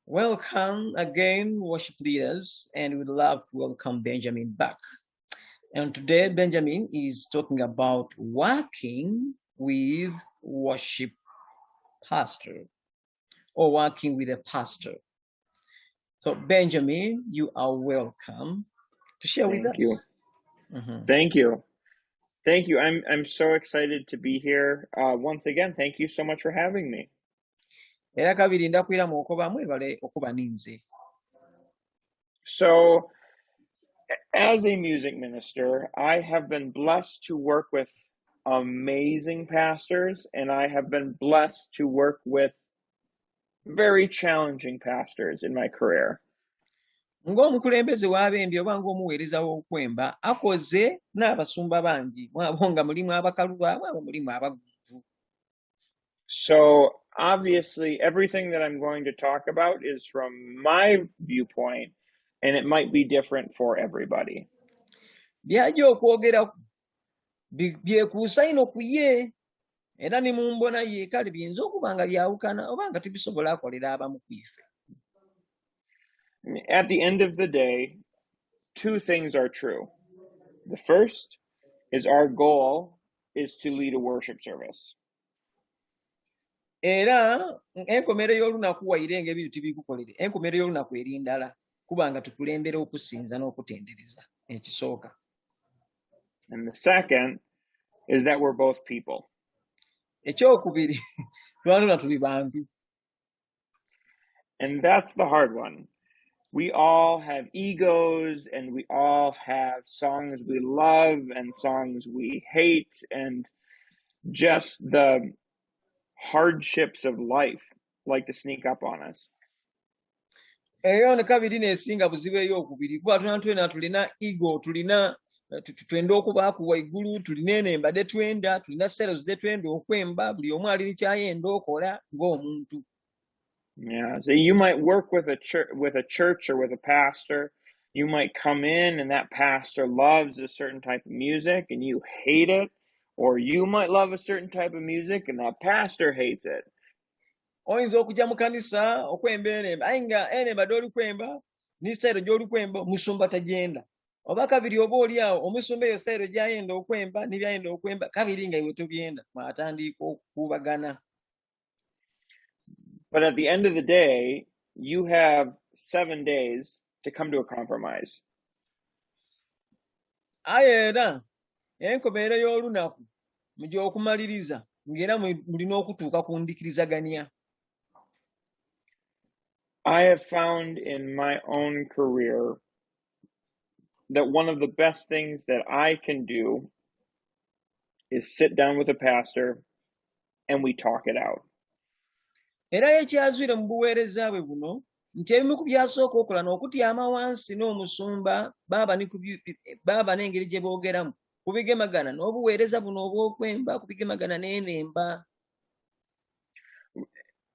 Welcome again, worship leaders, and we'd love to welcome Benjamin back. And today, Benjamin is talking about working with worship pastor or working with a pastor. So, Benjamin, you are welcome to share with us. Thank you. Thank you. Thank you. I'm so excited to be here. Once again, thank you so much for having me. So, as a music minister, I have been blessed to work with amazing pastors, and I have been blessed to work with very challenging pastors in my career. Ng'omukulembeze w'abendi oba ng'omuweereza w'okwemba akoze n'abasumba bangi mwabo nga mulimu abakalu mwabo mulimu abaguvu. So obviously everything that I'm going to talk about is from my viewpoint, and it might be different for everybody. Byajja okwogera byekuusa ino ku ye era ne mu mbona ye kale biyinza okuba nga byawukana oba nga tebisobola akolera abamu ku ife. At the end of the day, two things are true. The first is our goal is to lead a worship service. Era enkomero y'olunaku wayirenga ebintu tibikukolere enkomero y'olunaku eri ndala kuba nga tukulembera okusinza n'okutendereza ekisooka. And the second is that we're both people. Ekyokubiri lwaluna tuli bantu. And that's the hard one. We all have egos, and we all have songs we love and songs we hate, and just the hardships of life like to sneak up on us. Eyo ne kabiri nesinga buzibu eyokubiri kuba tulina ego, tulina twenda okubaako waigulu, tulina enemba de twenda, tulina seros de twenda okwemba, buli omu alina kyayenda okola ng'omuntu. Yeah, so you might work with a church or with a pastor. You might come in and that pastor loves a certain type of music and you hate it, or you might love a certain type of music and that pastor hates it. Oyinza okujja mu kanisa okwemba enemba aye nga enemba gy'oli kwemba ni sitayiro gy'oli kwemba omusumba tagenda, oba kabiri oba oli awo omusumba eyo sitayiro gy'ayenda okwemba n'ebyayenda okwemba kabiri nga iwe tobyenda mwatandika okukuubagana. But at the end of the day, you have 7 days to come to a compromise. Aye era enkomerero y'olunaku mu gy'okumaliriza ng'era mulina okutuuka ku ndikirizaganya. I have found in my own career that one of the best things that I can do is sit down with a pastor and we talk it out. Era ekyazwire mu buweereza bwe buno nti ebimu ku byasooka okola n'okutyama wansi n'omusumba baaba n'engeri gye boogeramu kubigemagana n'obuweereza buno obw'okwemba kubigemagana n'enemba.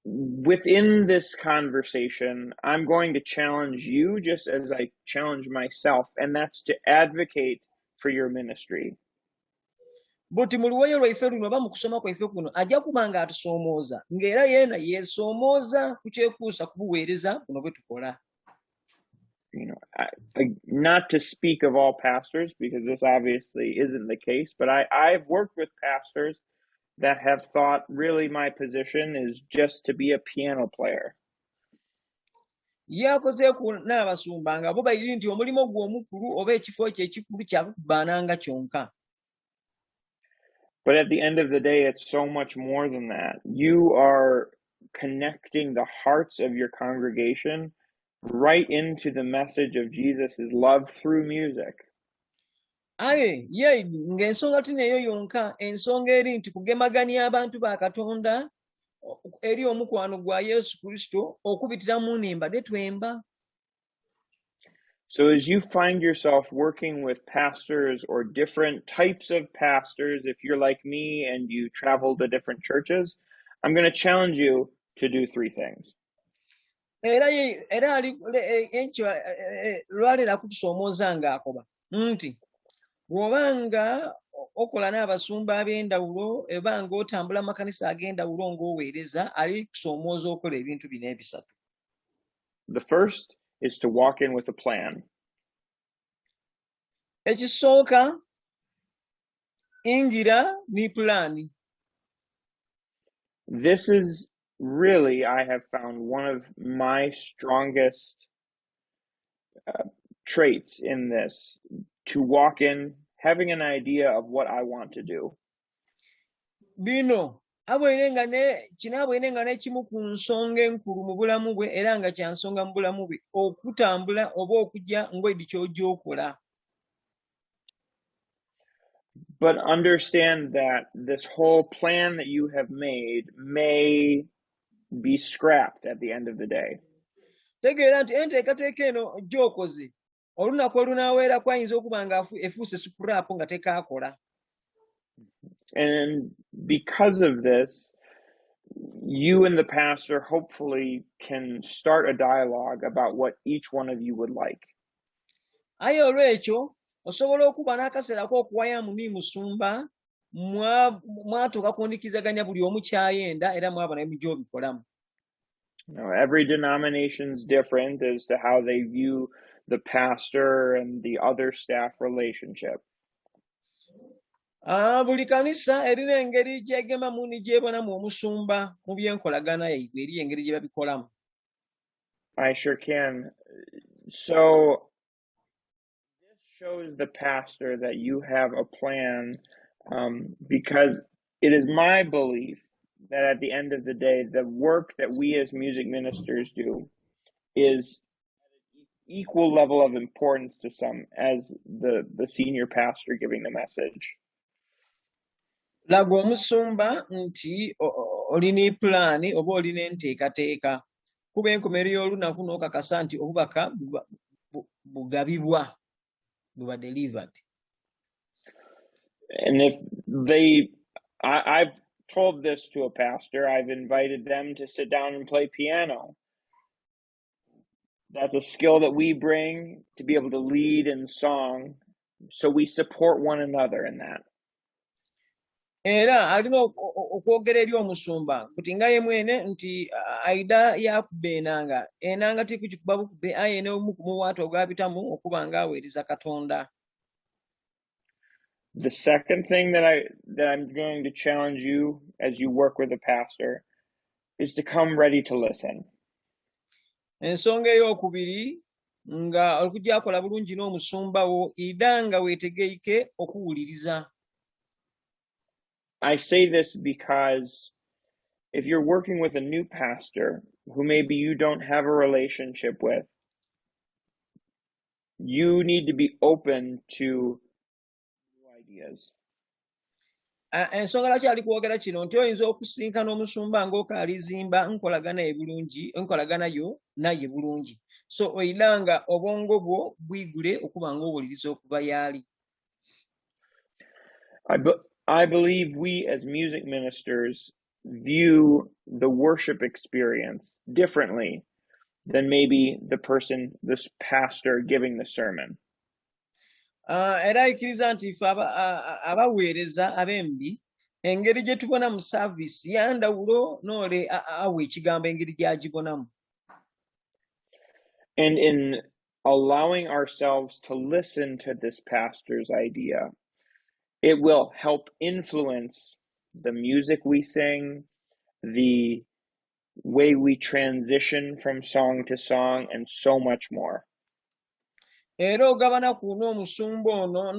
Within this conversation, I'm going to challenge you just as I challenge myself, and that's to advocate for your ministry. Buti mu luwayo lwaife luno oba mu kusoma kwaife kuno ajja kuba nga atusoomooza ng'era yeena yeesoomooza ku kyekuusa ku buweereza buno bwe tukola. Not to speak of all pastors, because this obviously isn't the case, but I've worked with pastors that have thought really my position is just to be a piano player. Yakozeeku n'abasumba nga bo bayiri nti omulimu gwe omukulu oba ekifo kye ekikulu kyakukubaananga kyonka. But at the end of the day, it's so much more than that. You are connecting the hearts of your congregation right into the message of Jesus' love through music. Aye, ye ng'ensonga tineeyo yonka, ensonga eri nti kugemaganya abantu ba Katonda eri omukwano gwa Yesu Kristo okubitira mu nnemba de twemba. So as you find yourself working with pastors or different types of pastors, if you're like me and you travel to different churches, I'm going to challenge you to do 3 things. Era lwaleera kutusoomooza ng'akoba nti bw'obanga okola n'abasumba ab'endawulo eba ng'otambula mu makanisa ag'endawulo ng'oweereza ali kusoomooza okola ebintu bino ebisatu. The first is to walk in with a plan. Ekisooka ingira ni pulaani. This is really, I have found, one of my strongest traits in this, to walk in having an idea of what I want to do. Bino kinaabwine nga n'ekimu ku nsonga enkulu mu bulamu bwe era nga kya nsonga mu bulamu bwe okutambula oba okujja ng'edi ky'ojja okola. But understand that this whole plan that you have made may be scrapped at the end of the day. Tegeera nti enteekateeka eno gy'okoze olunaku olunaaweerako ayinza okuba nga efuuse scrap nga tekaakola. And because of this, you and the pastor hopefully can start a dialogue about what each one of you would like. Aye olw'ekyo osobola okuba n'akaseera k'okuwayamu ni musumba mwatuuka kundikizaganya buli omu kyayenda era mwaba naye gy'obikolamu. Every denomination is different as to how they view the pastor and the other staff relationship. Buli kanisa erina engeri gyegemamu ni gyebonamu omusumba mu byenkolagana yaibwe eri engeri gye babikolamu. I sure can. So this shows the pastor that you have a plan, because it is my belief that at the end of the day, the work that we as music ministers do is equal level of importance to some as the senior pastor giving the message. Laga omusumba nti olina pulaani oba olina enteekateeka kuba enkomero y'olunaku n'okakasa nti obubaka bugabibwa buba delivered. And if I've told this to a pastor, I've invited them to sit down and play piano. That's a skill that we bring to be able to lead in song, so we support one another in that. Era alina okwogera eri omusumba kuti nga ye mwene nti aida yakuba enanga tikukikuba bukube aye n'omu ku muwaatu ogwabitamu okuba nga aweereza Katonda. The second thing that I'm going to challenge you as you work with a pastor is to come ready to listen. Ensonga ey'okubiri nga okujja akola bulungi n'omusumba wo ida nga weetegeike okuwuliriza. I say this because if you're working with a new pastor who maybe you don't have a relationship with, you need to be open to new ideas. Ensonga lwaki ali kwogera kino nti oyinza okusinkana omusumba ng'okaalizimba nkolagana yo naye bulungi. So oyinanga obwongo bwo bwigule okuba ng'owuliriza okuva y'ali. I believe we as music ministers view the worship experience differently than maybe this pastor giving the sermon. Era ikiriza nti ife abaweereza ab'embi engeri gye tubona mu service yandawulo n'ole awa ekigambo engeri gy'agibonamu. And in allowing ourselves to listen to this pastor's idea, it will help influence the music we sing, the way we transition from song to song, and so much more. Era ogabana kuno omusumba ono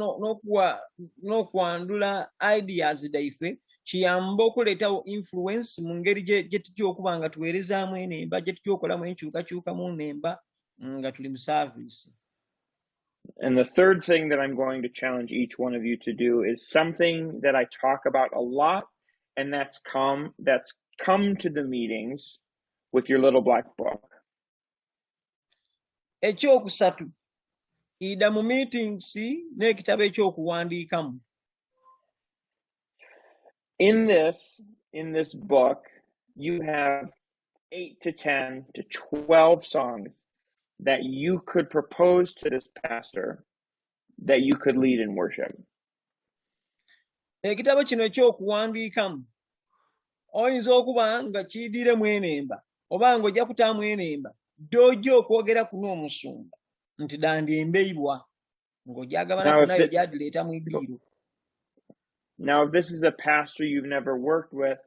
n'okwandula ideas daife kiyamba okuleetawo influence mu ngeri gye tujja okuba nga tuweerezaamu enemba gye tujja okolamu enkyukakyukamu nemba nga tuli mu service. And the third thing that I'm going to challenge each one of you to do is something that I talk about a lot, and that's come to the meetings with your little black book. Ekyokusatu ida mu meetings n'ekitabo ekyokuwandiikamu. In this book, you have 8 to 10 to 12 songs that you could propose to this pastor that you could lead in worship. Ekitabo kino ekyokuwandiikamu oyinza okuba nga kiyidiremu enemba oba ng'ojja kutaamu enemba Gy'ojja okwogera ku n'omusumba nti dandi embeibwa ng'ogyagabana nayo gyadireeta mu iddiiro. Now, if this is a pastor you've never worked with,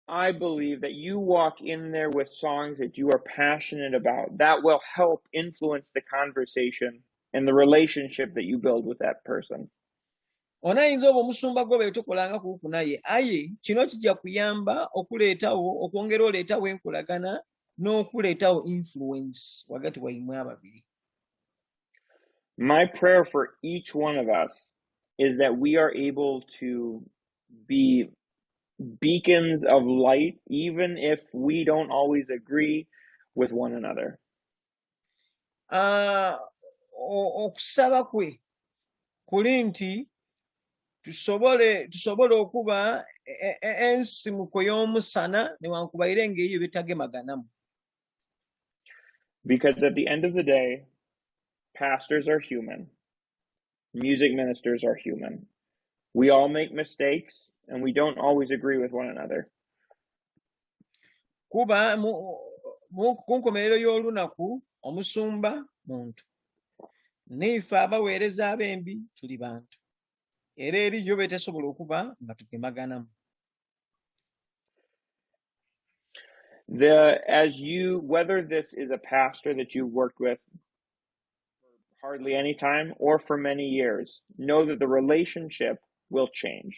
I believe that you walk in there with songs that you are passionate about. That will help influence the conversation and the relationship that you build with that person. Onayinza oba omusumba gwo beetokolanga kuuku naye aye kino kijja kuyamba okuleetawo okwongera oleetawo enkolagana n'okuleetawo influence wakati waimwe ababiri. My prayer for each one of us is that we are able to be beacons of light, even if we don't always agree with one another. Okusaba kwe kuli nti tusobole okuba ensimuko y'omusana newankubadde ng'eyo betagemaganamu. Because at the end of the day, pastors are human. Music ministers are human. We all make mistakes and we don't always agree with one another. Kuba ku nkomerero y'olunaku omusumba muntu naife abaweereza ab'embi tuli bantu era eriyo betesobola okuba nga tugemaganamu. Whether this is a pastor that you worked with for hardly any time or for many years, know that the relationship will change.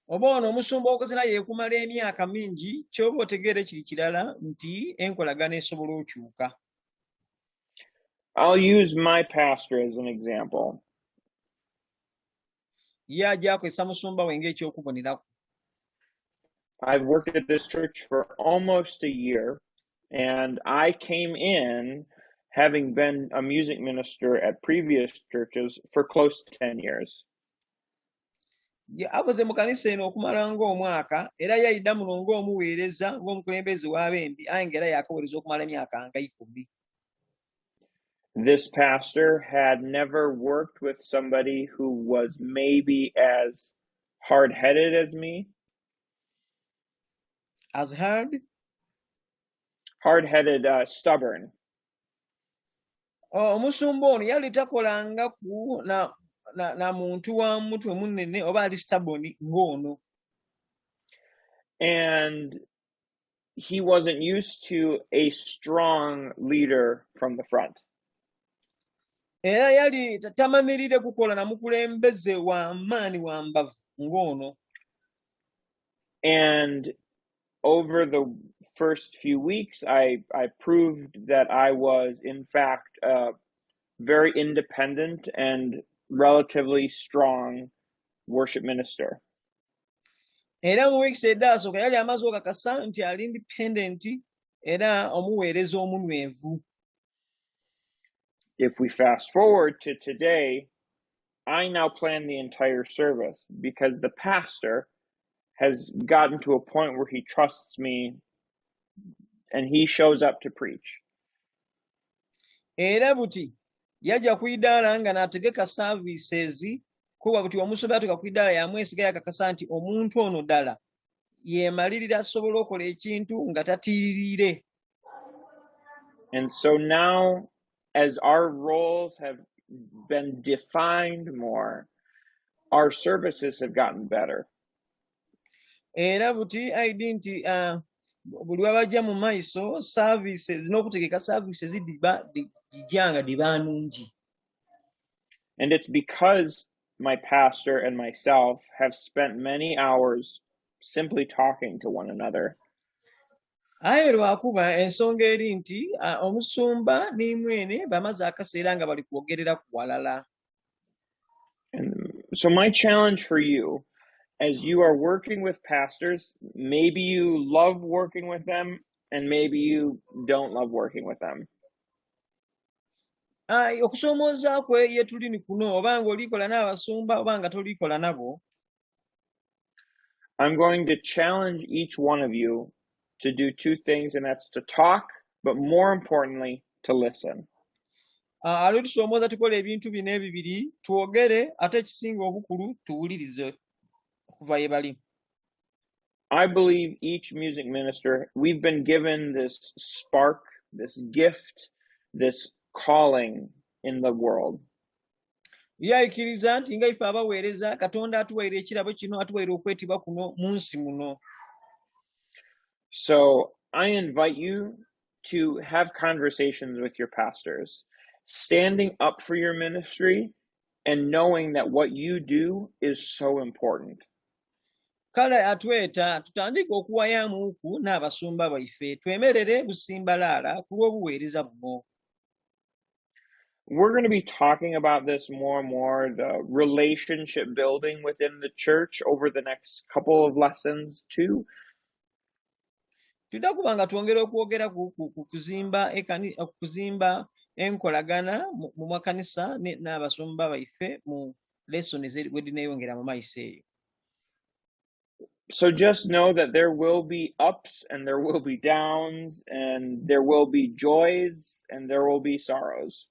Oba ono omusumba okoze naye ekumala emyaka mingi kyoba otegeere kiri kirala nti enkolagana esobola okyuka. I'll use my pastor as an example. Ye ajja akozesa musumba we ng'ekyokubonerako. I've worked at this church for almost a year, and I came in having been a music minister at previous churches for close to 10 years. Akoze mu kanisa eno okumala ng'omwaka era yayidda muno ng'omuweereza ng'omukulembeze w'abembi aye ng'era yakaweereza okumala emyaka nga 10. This pastor had never worked with somebody who was maybe as hard-headed as me. As hard? Hard-headed, stubborn. Omusumba ono yali takolanga ku na muntu wa mutwe munene oba ali stubborn ng'ono. And he wasn't used to a strong leader from the front. Era yali tamanirire kukola na mukulembeze wa maani wa mbavu ng'ono. And over the first few weeks, I proved that I was, in fact, a very independent and relatively strong worship minister. Era mu weeks eddaasooka yali amaze okakasa nti ali independent era omuweereza omunwevu. If we fast forward to today, I now plan the entire service because the pastor has gotten to a point where he trusts me and he shows up to preach. Era buti yajja kuiddaala nga n'ategeka services kuba buti omusumba atuuka kuiddaala yamwesiga yakakasa nti omuntu ono ddala yeemalirira asobola okola ekintu nga tatiirire. And so now, as our roles have been defined more, our services have gotten better. Era buti aidi nti buli wabajja mu maiso services n'okutegeka services dijjanga diba nnungi. And it's because my pastor and myself have spent many hours simply talking to one another. Aye lwakuba ensonga eri nti omusumba ne mwene bamaze akaseera nga bali kwogerera ku walala. And so my challenge for you, as you are working with pastors, maybe you love working with them and maybe you don't love working with them. Okusoomooza kwe ye tuli ni kuno oba ng'olikola n'abasumba oba nga tolikola nabo. I'm going to challenge each one of you to do two things, and that's to talk, but more importantly, to listen. Tusomooza tukola ebintu bino ebibiri, twogere ate ekisinga obukulu tuwulirize okuva ye bali. I believe each music minister, we've been given this spark this gift, this calling in the world. Yaikiriza nti nga ife abaweereza Katonda atuweera ekirabo kino, atuweera okwetibwa kuno mu nsi muno. So I invite you to have conversations with your pastors, standing up for your ministry and knowing that what you do is so important. Kale atweta tutandike okuwayamuku n'abasumba baife twemerere busimbalaala ku lw'obuweereza buno. We're going to be talking about this more and more, the relationship building within the church over the next couple of lessons too. Tujja kuba nga twongera okwogera ku kuzimba enkolagana mu makanisa n'abasumba baife mu lessons wedineyongera mu maiso eyo. So just know that there will be ups and there will be downs and there will be joys and there will be sorrows.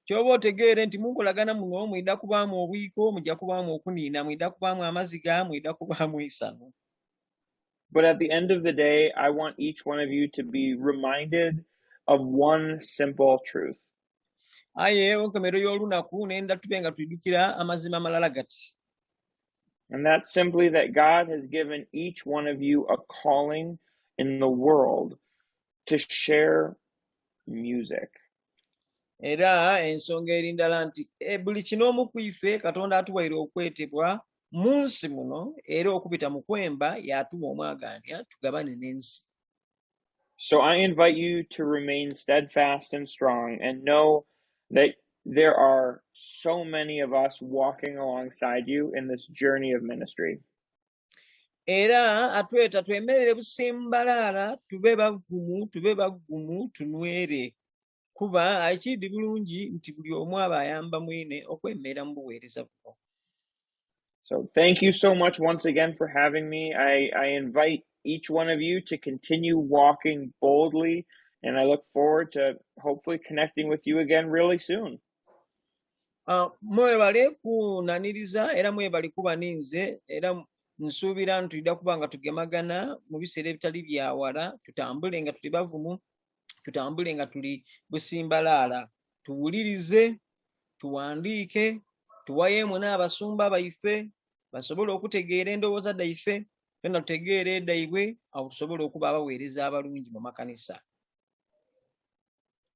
Kyoba otegeere nti munkolagana muno mwidda kubaamu obwiko, mujja kubaamu okuniina, mwidda kubaamu amaziga, mwidda kubaamu essanyu. But at the end of the day, I want each one of you to be reminded of one simple truth. Aye enkomero y'olunaku nenda tube nga tuyidukira amazima amalala gati. And that's simply that God has given each one of you a calling in the world to share music. Era ensonga erindala nti buli kinoomu ku ife Katonda atuweera okwetebwa mu nsi muno era okupita mu kwemba yatuma omwagaanya tugabane n'ensi. So I invite you to remain steadfast and strong and know that there are so many of us walking alongside you in this journey of ministry. Era atweta twemerere busimbalaala tube bavumu, tube bagumu, tunwere. Kuba ekindi bulungi nti buli omu aba ayamba mwine okwemera mu buweereza buno. So thank you so much once again for having me. I invite each one of you to continue walking boldly, and I look forward to hopefully connecting with you again really soon. Mwebale kunaniriza era mwebale kuba ninze era nsuubira ntuyidda kuba nga tugemagana mu biseera ebitali byawala, tutambule nga tuli bavumu, tutambule nga tuli busimbalaala, tuwulirize, tuwandiike, tuwayeemu n'abasumba baife basobole okutegeera endowooza daife, twena tutegeere edaibwe, awo tusobole okuba abaweereza abalungi mu makanisa.